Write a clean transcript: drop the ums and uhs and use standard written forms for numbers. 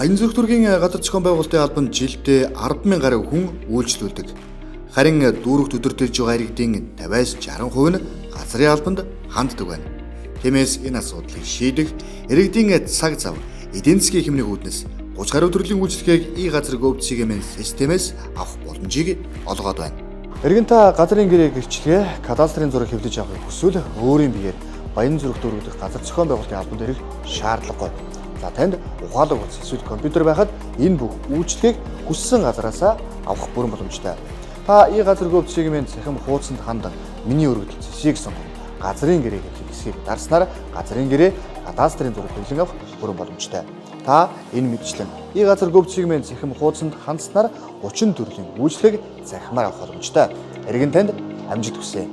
Баянзүрх дүүргийн газар зохион байгуулалтын албанд жилдээ 10,000 гаруй хүн үйлчлүүлдэг. Харин дүүрэгт өдөртөж байгаа иргэдийн 50-60% нь газрын албанд ханддаг байна. Тиймээс энэ асуудлыг шийдэх иргэдийн цаг зав, эдийн засгийн хэмнэх үүднээс 30 гаруй төрлийн үйлчлэгийг газар гүйцэтгэгчийн системээс авах боломжийг олгоод байна. Иргэн та газрын гэрээ гэрчлэгээ, кадастрын зураг хэвлэж авахыг хүсвэл өөрийн биеэр Баянзүрх дүүрэг дэх газар зохион байгуулалтын албанд ирэх шаардлагагүй. За танд ухаалаг утас эсвэл компьютер байхад энэ бүх үйлчлэгийг хүссэн газараасаа авах бүрэн боломжтой. Та газар гүйцэтгэгчийн цахим хуудсанд хандан миний өргөдөл зэсийг сонгох, газрын гэрээ хэвлэхийг дарснаар газрын гэрээ, кадастрын зураг хэвлэн авах бүрэн боломжтой. Та энэ мэдчлэн газар гүйцэтгэгчийн цахим хуудсанд хандсанаар 30 төрлийн үйлчлэгийг захимаар авах боломжтой. Иргэн танд амжилт хүсье.